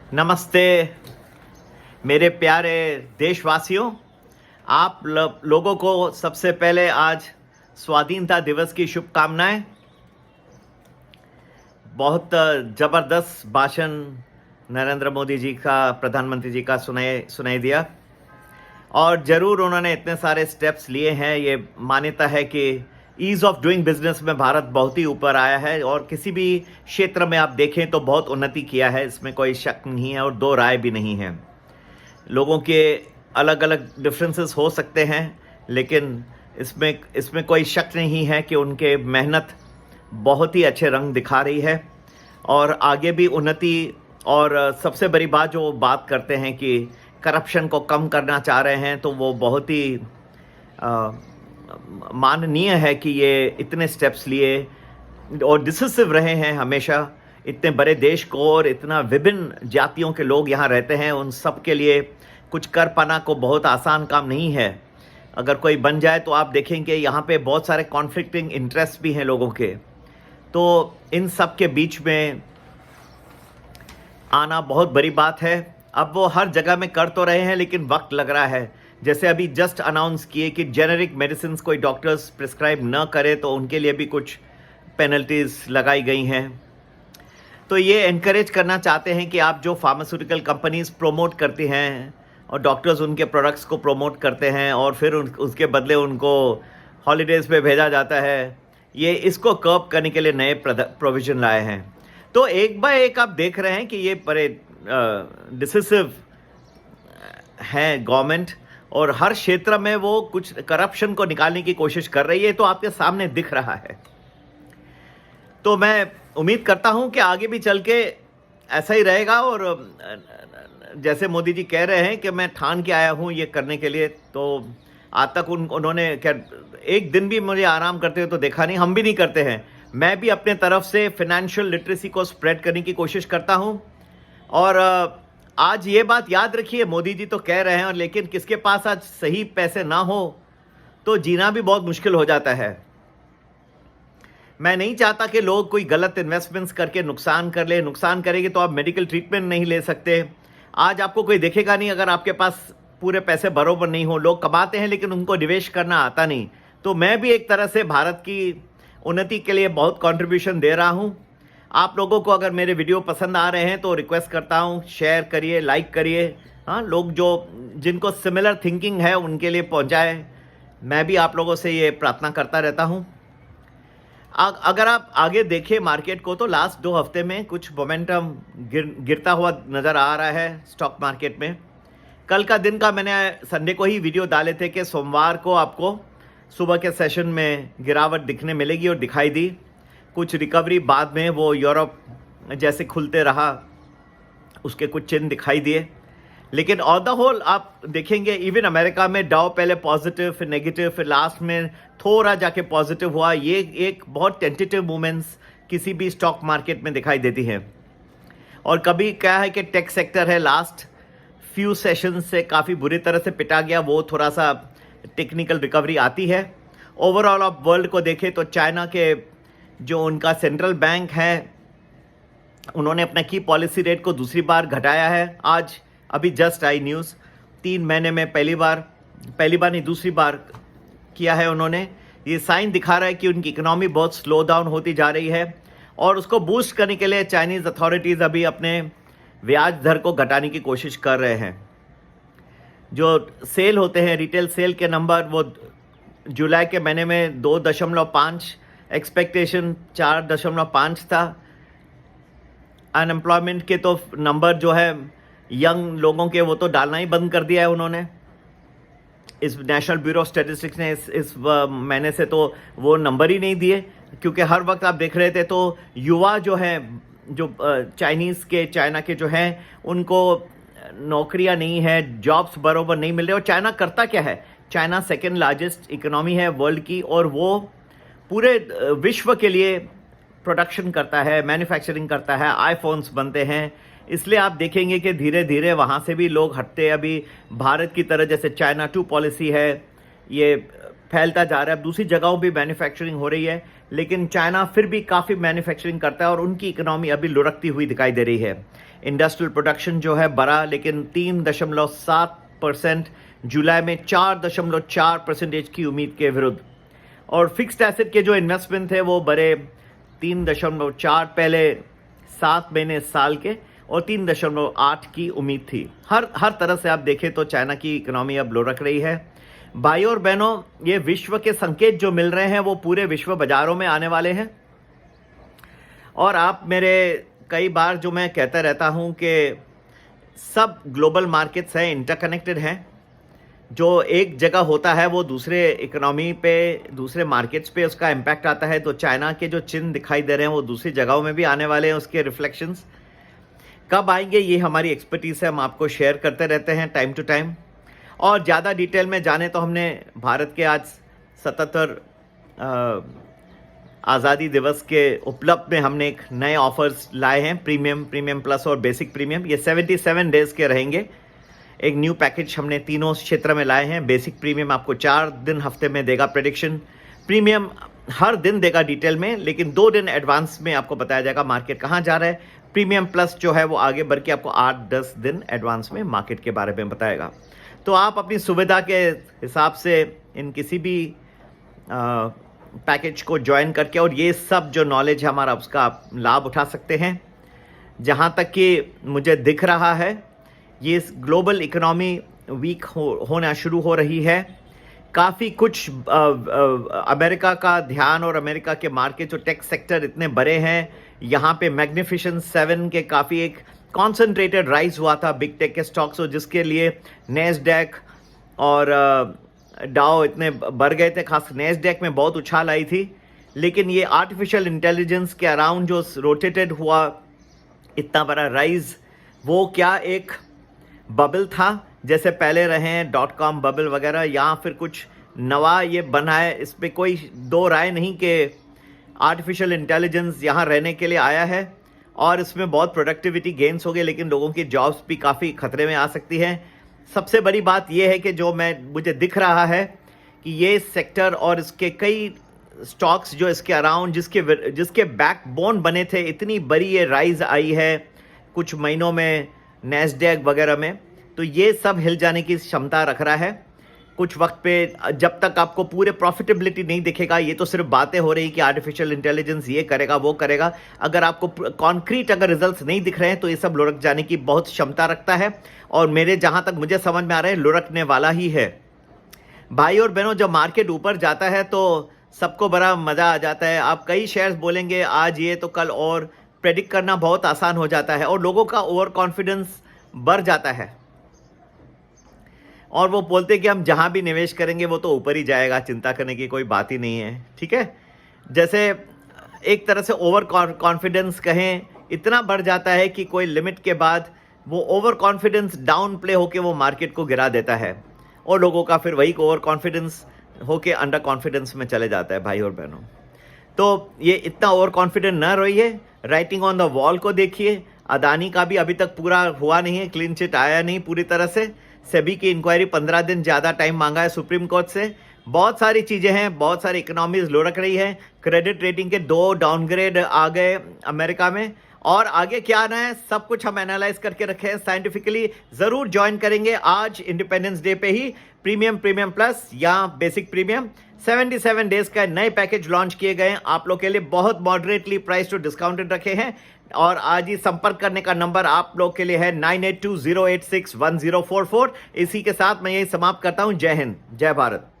नमस्ते मेरे प्यारे देशवासियों। आप लोगों को सबसे पहले आज स्वाधीनता दिवस की शुभकामनाएं। बहुत ज़बरदस्त भाषण नरेंद्र मोदी जी का, प्रधानमंत्री जी का सुनाई दिया और ज़रूर उन्होंने इतने सारे स्टेप्स लिए हैं। ये मान्यता है कि ईज़ ऑफ डूइंग बिजनेस में भारत बहुत ही ऊपर आया है और किसी भी क्षेत्र में आप देखें तो बहुत उन्नति किया है, इसमें कोई शक नहीं है और दो राय भी नहीं है। लोगों के अलग अलग डिफरेंसेस हो सकते हैं, लेकिन इसमें कोई शक नहीं है कि उनके मेहनत बहुत ही अच्छे रंग दिखा रही है और आगे भी उन्नति। और सबसे बड़ी बात जो बात करते हैं कि करप्शन को कम करना चाह रहे हैं, तो वो बहुत ही माननीय है कि ये इतने स्टेप्स लिए और डिसिसिव रहे हैं हमेशा। इतने बड़े देश को और इतना विभिन्न जातियों के लोग यहाँ रहते हैं, उन सब के लिए कुछ कर पाना को बहुत आसान काम नहीं है। अगर कोई बन जाए तो आप देखेंगे यहाँ पे बहुत सारे कॉन्फ्लिक्टिंग इंटरेस्ट भी हैं लोगों के, तो इन सब के बीच में आना बहुत बड़ी बात है। अब वो हर जगह में कर तो रहे हैं, लेकिन वक्त लग रहा है। जैसे अभी जस्ट अनाउंस किए कि जेनेरिक मेडिसिन कोई डॉक्टर्स प्रिस्क्राइब न करे तो उनके लिए भी कुछ पेनल्टीज लगाई गई हैं। तो ये एनकरेज करना चाहते हैं कि आप जो फार्मास्यूटिकल कंपनीज प्रोमोट करती हैं और डॉक्टर्स उनके प्रोडक्ट्स को प्रोमोट करते हैं और फिर उसके बदले उनको हॉलीडेज़ पे भेजा जाता है, ये इसको कर्ब करने के लिए नए प्रोविज़न लाए हैं। तो एक बाय एक आप देख रहे हैं कि ये बड़े डिसिसिव हैं गवर्नमेंट और हर क्षेत्र में वो कुछ करप्शन को निकालने की कोशिश कर रही है, तो आपके सामने दिख रहा है। तो मैं उम्मीद करता हूं कि आगे भी चल के ऐसा ही रहेगा और जैसे मोदी जी कह रहे हैं कि मैं ठान के आया हूं ये करने के लिए, तो आज तक उन्होंने क्या एक दिन भी मुझे आराम करते हुए तो देखा नहीं। हम भी नहीं करते हैं। मैं भी अपने तरफ से फिनेंशियल लिटरेसी को स्प्रेड करने की कोशिश करता हूं और आज ये बात याद रखिए, मोदी जी तो कह रहे हैं, लेकिन किसके पास आज सही पैसे ना हो तो जीना भी बहुत मुश्किल हो जाता है। मैं नहीं चाहता कि लोग कोई गलत इन्वेस्टमेंट्स करके नुकसान कर ले। नुकसान करेंगे तो आप मेडिकल ट्रीटमेंट नहीं ले सकते। आज आपको कोई देखेगा नहीं अगर आपके पास पूरे पैसे बरोबर नहीं हो। लोग कमाते हैं लेकिन उनको निवेश करना आता नहीं। तो मैं भी एक तरह से भारत की उन्नति के लिए बहुत कंट्रीब्यूशन दे रहा हूँ। आप लोगों को अगर मेरे वीडियो पसंद आ रहे हैं तो रिक्वेस्ट करता हूँ शेयर करिए, लाइक करिए। हाँ, लोग जिनको सिमिलर थिंकिंग है उनके लिए पहुँचाए। मैं भी आप लोगों से ये प्रार्थना करता रहता हूँ। अगर आप आगे देखें मार्केट को तो लास्ट 2 हफ्ते में कुछ मोमेंटम गिरता हुआ नज़र आ रहा है स्टॉक मार्केट में। कल का दिन का मैंने संडे को ही वीडियो डाले थे कि सोमवार को आपको सुबह के सेशन में गिरावट दिखने मिलेगी और दिखाई दी। कुछ रिकवरी बाद में वो यूरोप जैसे खुलते रहा उसके कुछ चिन्ह दिखाई दिए, लेकिन ऑन द होल आप देखेंगे इवन अमेरिका में डाउ पहले पॉजिटिव फिर नेगेटिव फिर लास्ट में थोड़ा जाके पॉजिटिव हुआ। ये एक बहुत टेंटेटिव मूवमेंट्स किसी भी स्टॉक मार्केट में दिखाई देती हैं। और कभी क्या है कि टेक सेक्टर है लास्ट फ्यू सेशन से काफ़ी बुरी तरह से पिटा गया, वो थोड़ा सा टेक्निकल रिकवरी आती है। ओवरऑल आप वर्ल्ड को देखें तो चाइना के जो उनका सेंट्रल बैंक है उन्होंने अपना की पॉलिसी रेट को दूसरी बार घटाया है। आज अभी जस्ट आई न्यूज़, 3 महीने में पहली बार नहीं दूसरी बार किया है उन्होंने। ये साइन दिखा रहा है कि उनकी इकोनॉमी बहुत स्लो डाउन होती जा रही है और उसको बूस्ट करने के लिए चाइनीज़ अथॉरिटीज़ अभी अपने ब्याज दर को घटाने की कोशिश कर रहे हैं। जो सेल होते हैं रिटेल सेल के नंबर वो जुलाई के महीने में 2.5, एक्सपेक्टेशन 4.5 था। अनएम्प्लॉयमेंट के तो नंबर जो है यंग लोगों के वो तो डालना ही बंद कर दिया है उन्होंने। इस नेशनल ब्यूरो ऑफ स्टैटिस्टिक्स ने इस महीने से तो वो नंबर ही नहीं दिए, क्योंकि हर वक्त आप देख रहे थे तो युवा जो हैं जो चाइना के जो हैं उनको नौकरियां नहीं है, जॉब्स बरोबर नहीं मिल रहे। और चाइना करता क्या है, चाइना सेकेंड लार्जेस्ट इकोनॉमी है वर्ल्ड की और वो पूरे विश्व के लिए प्रोडक्शन करता है, मैन्युफैक्चरिंग करता है, आईफोन्स बनते हैं। इसलिए आप देखेंगे कि धीरे धीरे वहाँ से भी लोग हटते। अभी भारत की तरह जैसे चाइना 2 पॉलिसी है ये फैलता जा रहा है, दूसरी जगहों भी मैन्युफैक्चरिंग हो रही है। लेकिन चाइना फिर भी काफ़ी मैन्युफैक्चरिंग करता है और उनकी इकोनॉमी अभी लुढ़कती हुई दिखाई दे रही है। इंडस्ट्रियल प्रोडक्शन जो है बढ़ा, लेकिन 3.7%, जुलाई में 4.4% की उम्मीद के विरुद्ध। और फिक्स्ड एसेट के जो इन्वेस्टमेंट थे वो बढ़े 3.4 पहले 7 महीने साल के, और 3.8 की उम्मीद थी। हर तरह से आप देखें तो चाइना की इकोनॉमी अब लुढ़क रही है। भाई और बहनों, ये विश्व के संकेत जो मिल रहे हैं वो पूरे विश्व बाजारों में आने वाले हैं। और आप मेरे कई बार जो मैं कहता रहता हूं कि सब ग्लोबल मार्केट्स हैं, इंटरकनेक्टेड हैं। जो एक जगह होता है वो दूसरे इकोनॉमी पे, दूसरे मार्केट्स पे उसका इम्पैक्ट आता है। तो चाइना के जो चिन्ह दिखाई दे रहे हैं वो दूसरी जगहों में भी आने वाले हैं, उसके रिफ्लेक्शंस कब आएंगे ये हमारी एक्सपर्टीज है, हम आपको शेयर करते रहते हैं टाइम टू टाइम। और ज़्यादा डिटेल में जाने तो हमने भारत के आज 77 आज़ादी दिवस के उपलक्ष्य में हमने एक नए ऑफर्स लाए हैं, प्रीमियम प्लस और बेसिक प्रीमियम। ये 77 डेज़ के रहेंगे। एक न्यू पैकेज हमने तीनों क्षेत्र में लाए हैं। बेसिक प्रीमियम आपको 4 दिन हफ्ते में देगा प्रेडिक्शन, प्रीमियम हर दिन देगा डिटेल में, लेकिन 2 दिन एडवांस में आपको बताया जाएगा मार्केट कहाँ जा रहा है। प्रीमियम प्लस जो है वो आगे बढ़ के आपको 8-10 दिन एडवांस में मार्केट के बारे में बताएगा। तो आप अपनी सुविधा के हिसाब से इन किसी भी पैकेज को ज्वाइन करके और ये सब जो नॉलेज है हमारा उसका आप लाभ उठा सकते हैं। जहाँ तक कि मुझे दिख रहा है ये ग्लोबल इकोनॉमी वीक होना शुरू हो रही है। काफ़ी कुछ अमेरिका का ध्यान और अमेरिका के मार्केट जो टेक सेक्टर इतने बड़े हैं, यहाँ पे मैग्निफिसेंट 7 के काफ़ी एक कॉन्सेंट्रेटेड राइज हुआ था बिग टेक के स्टॉक्स, और जिसके लिए नेस्डैक और डाउ इतने बढ़ गए थे। खास नेस्डैक में बहुत उछाल आई थी, लेकिन ये आर्टिफिशियल इंटेलिजेंस के अराउंड जो रोटेटेड हुआ इतना बड़ा राइज, वो क्या एक बबल था जैसे पहले रहे हैं .com बबल वगैरह, या फिर कुछ नवा ये बना है? इस पर कोई दो राय नहीं कि आर्टिफिशियल इंटेलिजेंस यहाँ रहने के लिए आया है और इसमें बहुत प्रोडक्टिविटी गेन्स हो गए, लेकिन लोगों की जॉब्स भी काफ़ी खतरे में आ सकती हैं। सबसे बड़ी बात यह है कि जो मुझे दिख रहा है कि ये सेक्टर और इसके कई स्टॉक्स जो इसके अराउंड जिसके बैकबोन बने थे, इतनी बड़ी ये राइज आई है कुछ महीनों में नेस्डैक वगैरह में, तो ये सब हिल जाने की क्षमता रख रहा है कुछ वक्त पे। जब तक आपको पूरे प्रॉफिटेबिलिटी नहीं दिखेगा, ये तो सिर्फ बातें हो रही कि आर्टिफिशियल इंटेलिजेंस ये करेगा वो करेगा, अगर आपको कॉन्क्रीट अगर रिजल्ट्स नहीं दिख रहे हैं तो ये सब लुढ़क जाने की बहुत क्षमता रखता है। और जहां तक मुझे समझ में आ रहा है लुढ़कने वाला ही है। भाई और बहनों, जब मार्केट ऊपर जाता है तो सबको बड़ा मजा आ जाता है। आप कई शेयर्स बोलेंगे आज ये तो कल और, प्रेडिक्ट करना बहुत आसान हो जाता है और लोगों का ओवर कॉन्फिडेंस बढ़ जाता है और वो बोलते हैं कि हम जहां भी निवेश करेंगे वो तो ऊपर ही जाएगा, चिंता करने की कोई बात ही नहीं है। ठीक है, जैसे एक तरह से ओवर कॉन्फिडेंस कहें, इतना बढ़ जाता है कि कोई लिमिट के बाद वो ओवर कॉन्फिडेंस डाउन प्ले होके वो मार्केट को गिरा देता है और लोगों का फिर वही ओवर कॉन्फिडेंस होके अंडर कॉन्फिडेंस में चले जाता है। भाई और बहनों, तो ये इतना ओवर कॉन्फिडेंट न रहिए, राइटिंग ऑन द वॉल को देखिए। अदानी का भी अभी तक पूरा हुआ नहीं है, क्लीन चिट आया नहीं पूरी तरह से। सेबी की इंक्वायरी 15 दिन ज़्यादा टाइम मांगा है सुप्रीम कोर्ट से। बहुत सारी चीज़ें हैं, बहुत सारी इकोनॉमीज लुढ़क रही है। क्रेडिट रेटिंग के 2 डाउनग्रेड आ गए अमेरिका में, और आगे क्या आना है सब कुछ हम एनालाइज करके रखे हैं साइंटिफिकली। ज़रूर ज्वाइन करेंगे आज इंडिपेंडेंस डे पे ही प्रीमियम प्लस या बेसिक प्रीमियम। 77 डेज का नए पैकेज लॉन्च किए गए हैं आप लोग के लिए, बहुत मॉडरेटली प्राइस टू डिस्काउंटेड रखे हैं। और आज ही संपर्क करने का नंबर आप लोग के लिए है 9820861044। इसी के साथ मैं यही समाप्त करता हूं। जय हिंद, जय भारत।